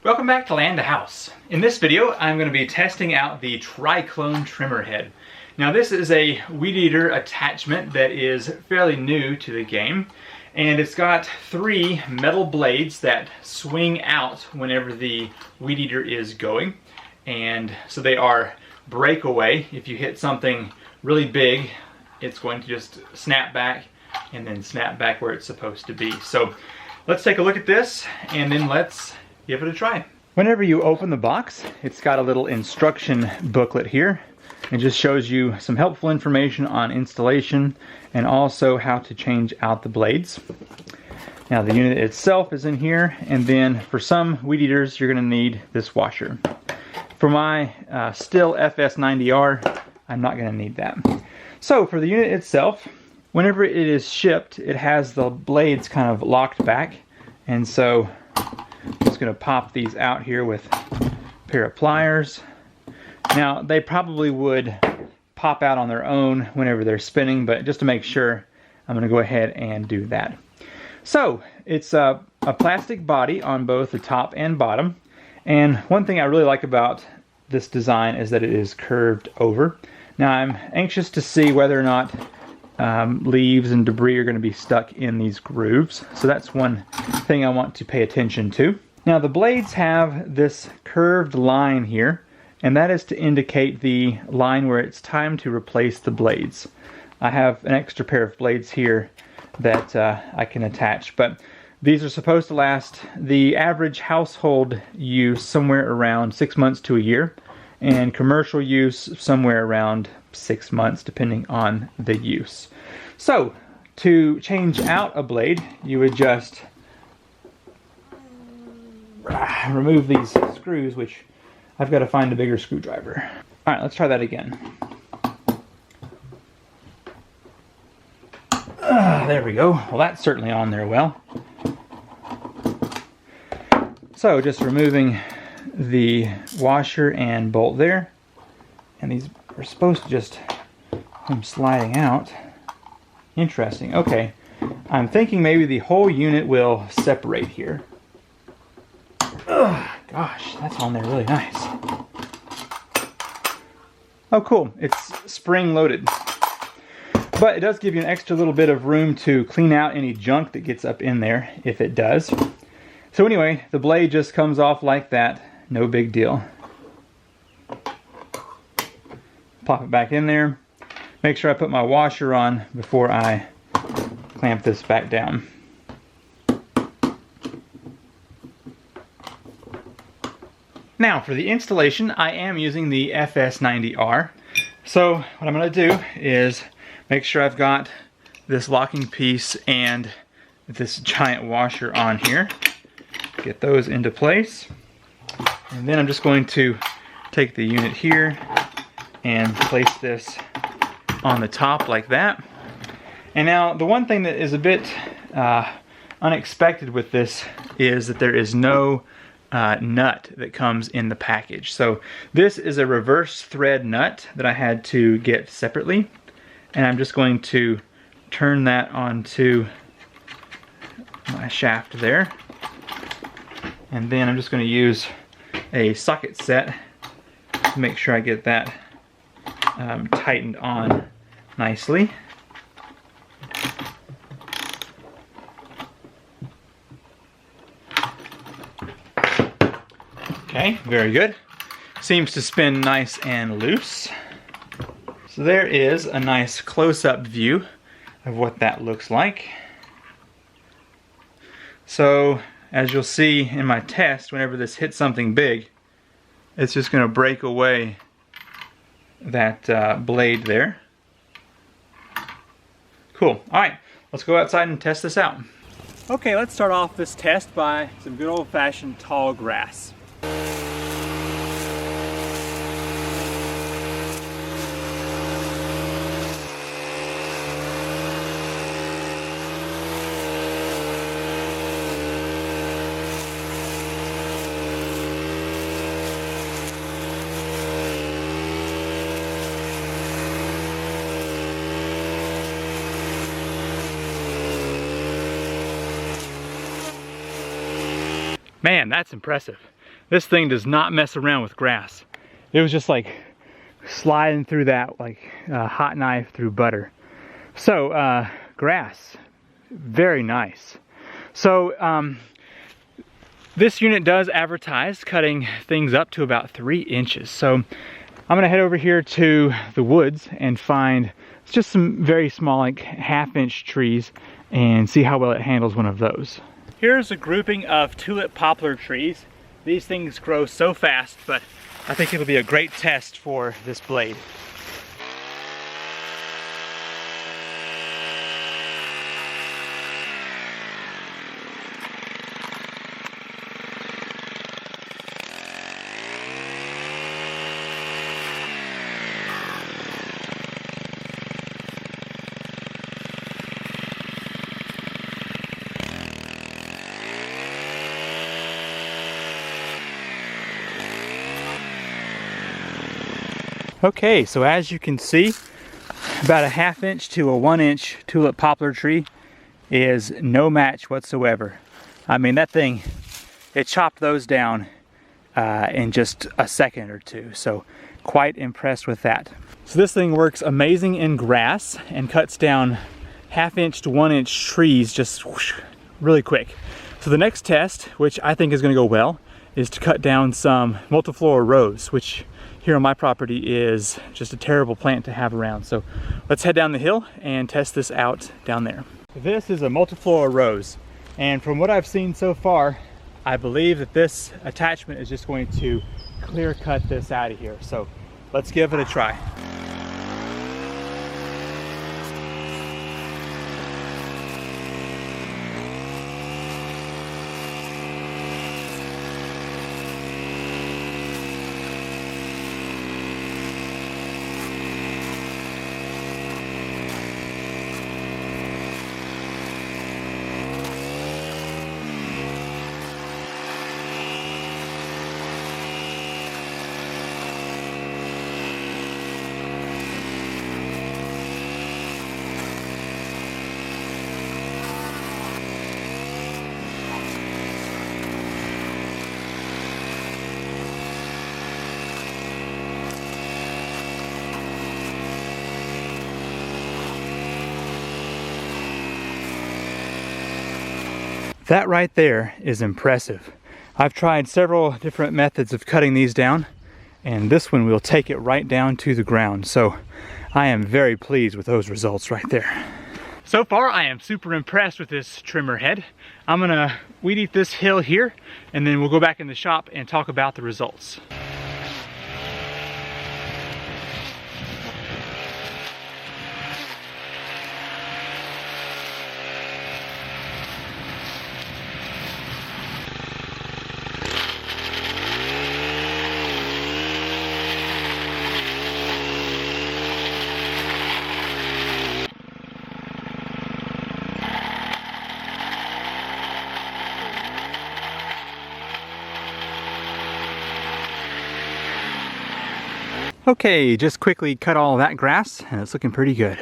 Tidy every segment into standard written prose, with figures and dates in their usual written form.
Welcome back to Land to House. In this video, I'm going to be testing out the triclone trimmer head. Now this is a weed eater attachment that is fairly new to the game, and it's got 3 metal blades that swing out whenever the weed eater is going, and so they are breakaway. If you hit something really big, it's going to just snap back and then snap back where it's supposed to be. So let's take a look at this and then let's give it a try. Whenever you open the box, it's got a little instruction booklet here. It just shows you some helpful information on installation and also how to change out the blades. Now the unit itself is in here, and then for some weed eaters you're going to need this washer. For my Stihl FS90R, I'm not going to need that. So for the unit itself, whenever it is shipped, it has the blades kind of locked back, and so I'm just going to pop these out here with a pair of pliers. Now they probably would pop out on their own whenever they're spinning, but just to make sure, I'm going to go ahead and do that. So it's a plastic body on both the top and bottom, and one thing I really like about this design is that it is curved over. Now I'm anxious to see whether or not leaves and debris are going to be stuck in these grooves. So that's one thing I want to pay attention to. Now the blades have this curved line here, and that is to indicate the line where it's time to replace the blades. I have an extra pair of blades here that I can attach, but these are supposed to last the average household use somewhere around 6 months to a year, and commercial use somewhere around 6 months depending on the use. So to change out a blade, you would just remove these screws, which I've got to find a bigger screwdriver. Alright, let's try that again. There we go. Well, that's certainly on there well. So just removing the washer and bolt there, and these are supposed to just come sliding out. Interesting. Okay, I'm thinking maybe the whole unit will separate here. Ugh, gosh, that's on there really nice. Oh cool, it's spring loaded. But it does give you an extra little bit of room to clean out any junk that gets up in there, if it does. So anyway, the blade just comes off like that, no big deal. Pop it back in there. Make sure I put my washer on before I clamp this back down. Now for the installation, I am using the FS90R. So what I'm going to do is make sure I've got this locking piece and this giant washer on here. Get those into place. And then I'm just going to take the unit here and place this on the top like that. And now the one thing that is a bit unexpected with this is that there is no nut that comes in the package. So this is a reverse thread nut that I had to get separately, and I'm just going to turn that onto my shaft there, and then I'm just going to use a socket set to make sure I get that tightened on nicely. Okay, very good. Seems to spin nice and loose. So there is a nice close-up view of what that looks like. So as you'll see in my test, whenever this hits something big, it's just going to break away that blade there. Cool. Alright, let's go outside and test this out. Okay, let's start off this test by some good old-fashioned tall grass. Man, that's impressive. This thing does not mess around with grass. It was just like sliding through that like a hot knife through butter. So grass, very nice. So this unit does advertise cutting things up to about 3 inches. So I'm gonna head over here to the woods and find just some very small, like 1/2-inch trees and see how well it handles one of those. Here's a grouping of tulip poplar trees. These things grow so fast, but I think it'll be a great test for this blade. Okay, so as you can see, about a 1/2 inch to a 1-inch tulip poplar tree is no match whatsoever. I mean, that thing, it chopped those down in just a second or two, so quite impressed with that. So this thing works amazing in grass and cuts down 1/2 inch to 1-inch trees just whoosh, really quick. So the next test, which I think is going to go well, is to cut down some Multiflora rose, which here on my property is just a terrible plant to have around. So let's head down the hill and test this out down there. This is a Multiflora rose, and from what I've seen so far, I believe that this attachment is just going to clear cut this out of here. So let's give it a try. That right there is impressive. I've tried several different methods of cutting these down, and this one will take it right down to the ground. So I am very pleased with those results right there. So far, I am super impressed with this trimmer head. I'm gonna weed eat this hill here, and then we'll go back in the shop and talk about the results. Okay, just quickly cut all that grass and it's looking pretty good.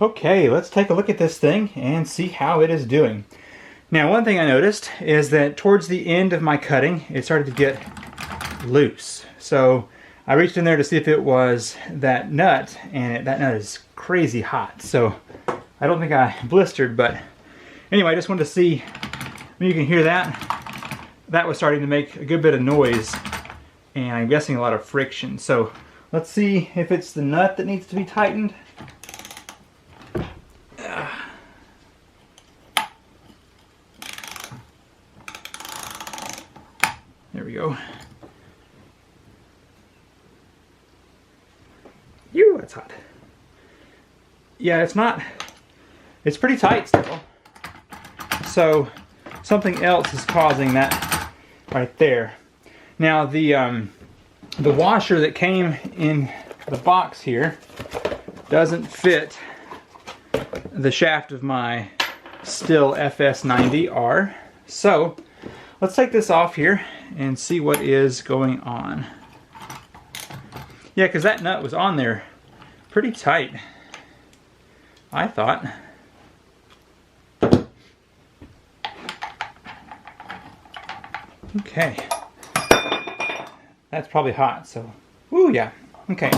Okay, let's take a look at this thing and see how it is doing. Now, one thing I noticed is that towards the end of my cutting, it started to get loose. So I reached in there to see if it was that nut, and that nut is crazy hot. So I don't think I blistered, but anyway, I just wanted to see. You can hear that. That was starting to make a good bit of noise, and I'm guessing a lot of friction. So let's see if it's the nut that needs to be tightened. There we go. Ew, that's hot. Yeah, it's pretty tight still. So something else is causing that right there. Now the washer that came in the box here doesn't fit the shaft of my Stihl FS90R. So let's take this off here and see what is going on. Yeah, because that nut was on there pretty tight, I thought. Okay. That's probably hot, so, woo, yeah. Okay.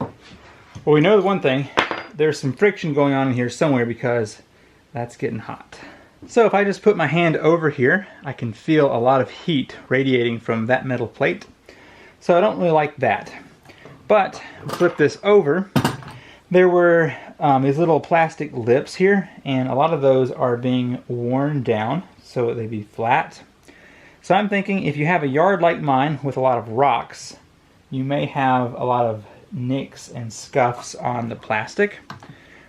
Well, we know the one thing. There's some friction going on in here somewhere because that's getting hot. So if I just put my hand over here, I can feel a lot of heat radiating from that metal plate. So I don't really like that. But flip this over. There were these little plastic lips here, and a lot of those are being worn down so they'd be flat. So I'm thinking if you have a yard like mine with a lot of rocks, you may have a lot of nicks and scuffs on the plastic,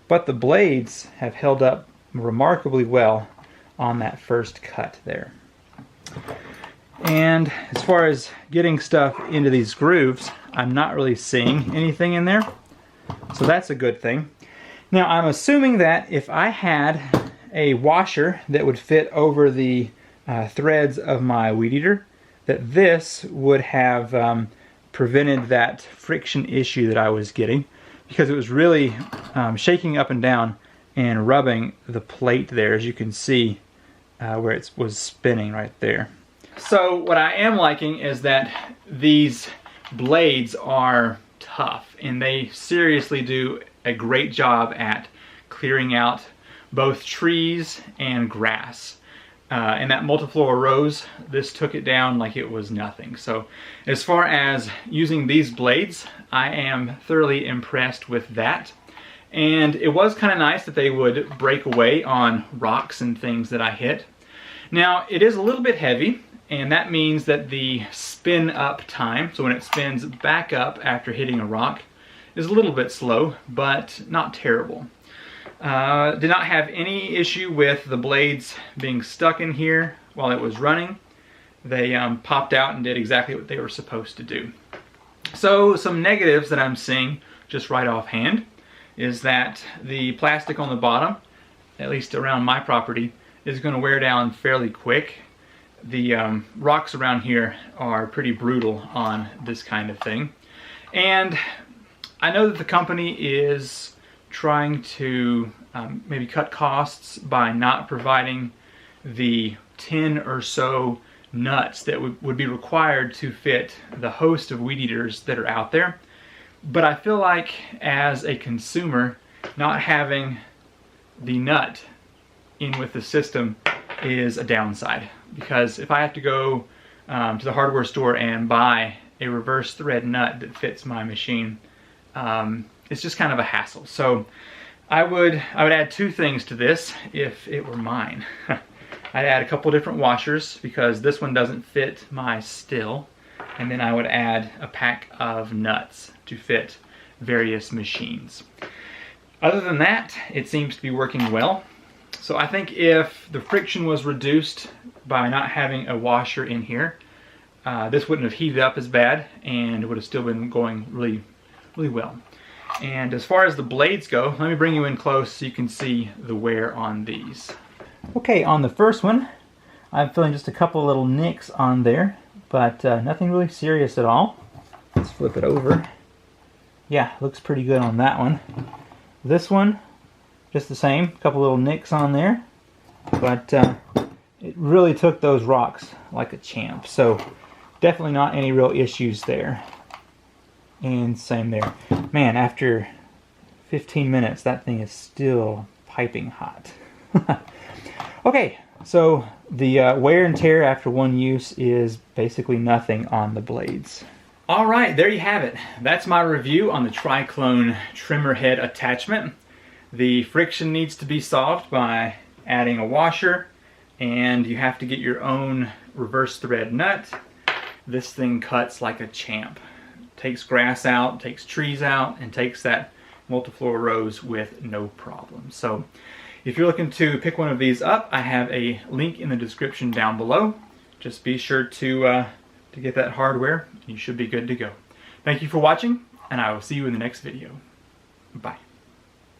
but the blades have held up remarkably well on that first cut there. And as far as getting stuff into these grooves, I'm not really seeing anything in there, so that's a good thing. Now I'm assuming that if I had a washer that would fit over the threads of my weed eater, that this would have prevented that friction issue that I was getting, because it was really shaking up and down and rubbing the plate there, as you can see where it was spinning right there. So what I am liking is that these blades are tough, and they seriously do a great job at clearing out both trees and grass. And that Multiflora rose, this took it down like it was nothing. So as far as using these blades, I am thoroughly impressed with that. And it was kind of nice that they would break away on rocks and things that I hit. Now it is a little bit heavy, and that means that the spin up time, so when it spins back up after hitting a rock, is a little bit slow, but not terrible. Did not have any issue with the blades being stuck in here while it was running. They popped out and did exactly what they were supposed to do. So some negatives that I'm seeing just right offhand is that the plastic on the bottom, at least around my property, is going to wear down fairly quick. The rocks around here are pretty brutal on this kind of thing. And I know that the company is trying to maybe cut costs by not providing the 10 or so nuts that would be required to fit the host of weed eaters that are out there. But I feel like as a consumer, not having the nut in with the system is a downside, because if I have to go to the hardware store and buy a reverse thread nut that fits my machine, it's just kind of a hassle. So I would add two things to this if it were mine. I'd add a couple different washers because this one doesn't fit my still, and then I would add a pack of nuts to fit various machines. Other than that, it seems to be working well. So I think if the friction was reduced by not having a washer in here, this wouldn't have heated up as bad and it would have still been going really, really well. And as far as the blades go, let me bring you in close so you can see the wear on these. Okay, on the first one, I'm feeling just a couple little nicks on there, but nothing really serious at all. Let's flip it over. Yeah, looks pretty good on that one. This one, just the same, a couple little nicks on there, but it really took those rocks like a champ, so definitely not any real issues there. And same there. Man, after 15 minutes, that thing is still piping hot. Okay, so the wear and tear after one use is basically nothing on the blades. All right, there you have it. That's my review on the triclone trimmer head attachment. The friction needs to be solved by adding a washer, and you have to get your own reverse thread nut. This thing cuts like a champ. Takes grass out, takes trees out, and takes that Multiflora rose with no problem. So if you're looking to pick one of these up, I have a link in the description down below. Just be sure to get that hardware. You should be good to go. Thank you for watching, and I will see you in the next video. Bye.